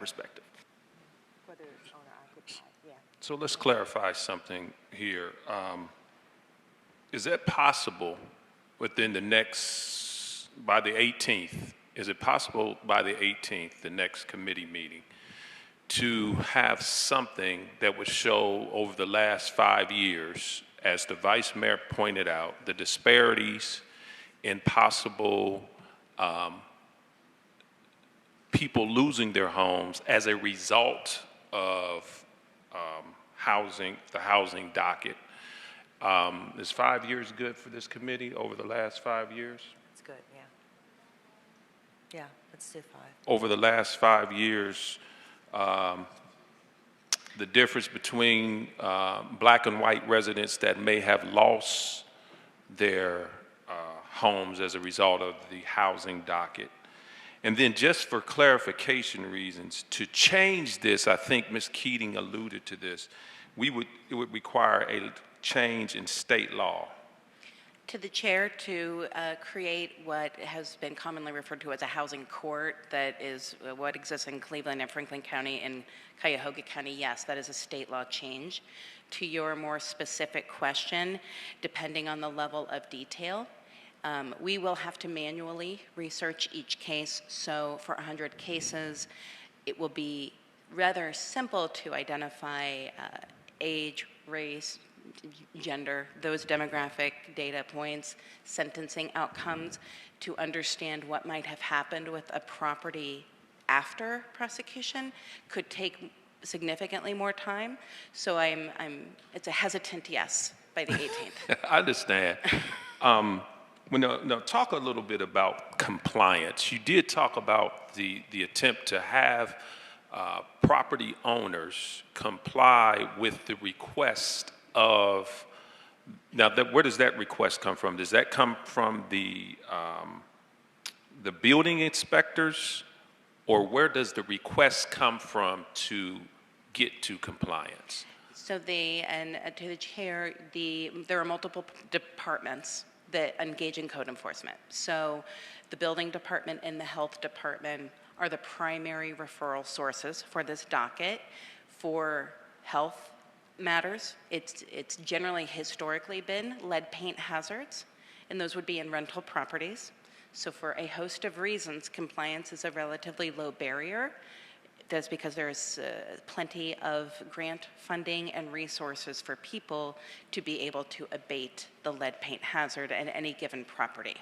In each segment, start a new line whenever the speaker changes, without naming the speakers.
perspective.
Whether it's owner occupied, yeah.
So let's clarify something here. Is it possible within the next, by the 18th, is it possible by the 18th, the next committee meeting, to have something that would show over the last 5 years, as the Vice Mayor pointed out, the disparities in possible people losing their homes as a result of the housing docket? Is 5 years good for this committee over the last 5 years?
That's good, yeah. Yeah, let's do 5.
Over the last 5 years, the difference between black and white residents that may have lost their homes as a result of the housing docket. And then just for clarification reasons, to change this, I think Ms. Keating alluded to this, it would require a change in state law.
To the chair to create what has been commonly referred to as a housing court, that is what exists in Cleveland and Franklin County and Cuyahoga County. Yes, that is a state law change. To your more specific question, depending on the level of detail, we will have to manually research each case. So for 100 cases, it will be rather simple to identify age, race, gender, those demographic data points, sentencing outcomes, to understand what might have happened with a property after prosecution could take significantly more time. So it's a hesitant yes by the 18th.
I understand. Now, talk a little bit about compliance. You did talk about the attempt to have property owners comply with the request of, now where does that request come from? Does that come from the building inspectors, or where does the request come from to get to compliance?
So to the chair, there are multiple departments that engage in code enforcement. So the building department and the health department are the primary referral sources for this docket. For health matters, it's generally historically been lead paint hazards, and those would be in rental properties. So for a host of reasons, compliance is a relatively low barrier. That's because there's plenty of grant funding and resources for people to be able to abate the lead paint hazard at any given property.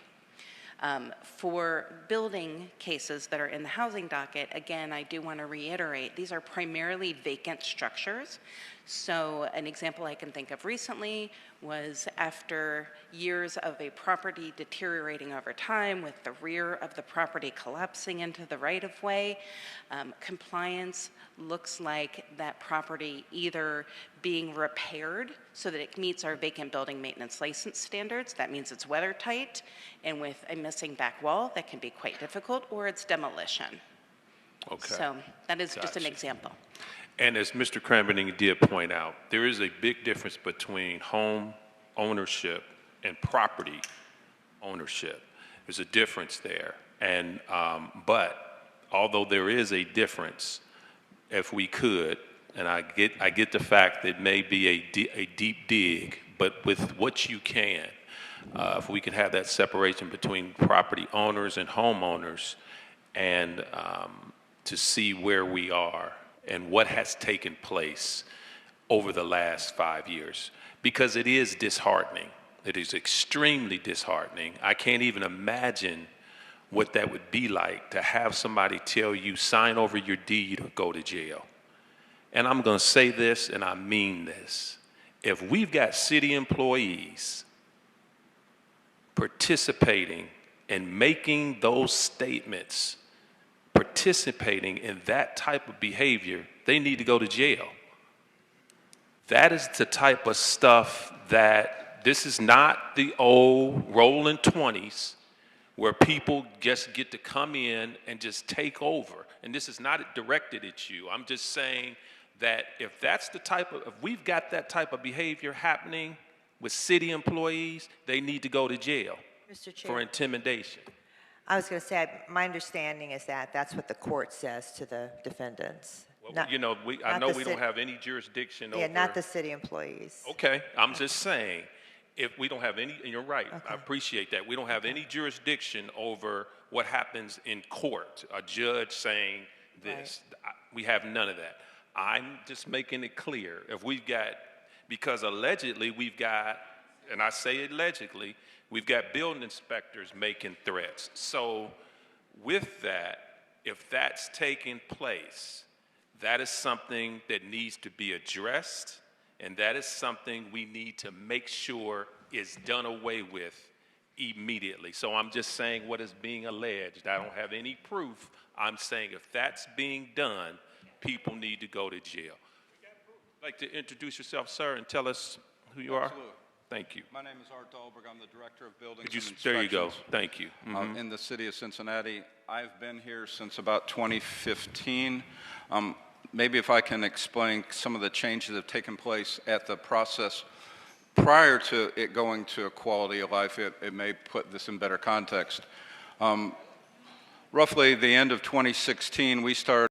For building cases that are in the housing docket, again, I do want to reiterate, these are primarily vacant structures. So an example I can think of recently was after years of a property deteriorating over time with the rear of the property collapsing into the right-of-way, compliance looks like that property either being repaired so that it meets our vacant building maintenance license standards. That means it's weather tight and with a missing back wall that can be quite difficult, or it's demolition.
Okay.
So that is just an example.
And as Mr. Cranberning did point out, there is a big difference between home ownership and property ownership. There's a difference there. And, but although there is a difference, if we could, and I get the fact that it may be a deep dig, but with what you can, if we can have that separation between property owners and homeowners, and to see where we are and what has taken place over the last 5 years, because it is disheartening. It is extremely disheartening. I can't even imagine what that would be like to have somebody tell you, sign over your deed or go to jail. And I'm going to say this, and I mean this. If we've got city employees participating and making those statements, participating in that type of behavior, they need to go to jail. That is the type of stuff that, this is not the old rolling 20s where people just get to come in and just take over. And this is not directed at you. I'm just saying that if we've got that type of behavior happening with city employees, they need to go to jail
Mr. Chair.
for intimidation.
I was going to say, my understanding is that that's what the court says to the defendants.
Well,
Not-
you know, I
not
know
the
we don't
cit-
have any jurisdiction over.
Yeah, not the city employees.
Okay, I'm just saying, if we don't have any, and you're right, I appreciate that. We don't have any jurisdiction over what happens in court, a judge saying this. We have none of that. I'm just making it clear, if we've got, because allegedly we've got, and I say allegedly, we've got building inspectors making threats. So with that, if that's taking place, that is something that needs to be addressed, and that is something we need to make sure is done away with immediately. So I'm just saying what is being alleged. I don't have any proof. I'm saying if that's being done, people need to go to jail. Like to introduce yourself, sir, and tell us who you are?
Absolutely.
Thank you.
My name is Art Dahlberg. I'm the Director of Buildings
Could you,
and
there you go.
Inspections,
Thank you.
in the city of Cincinnati. I've been here since about 2015. Maybe if I can explain some of the changes that have taken place at the process prior to it going to a quality of life, it may put this in better context. Roughly the end of 2016, we started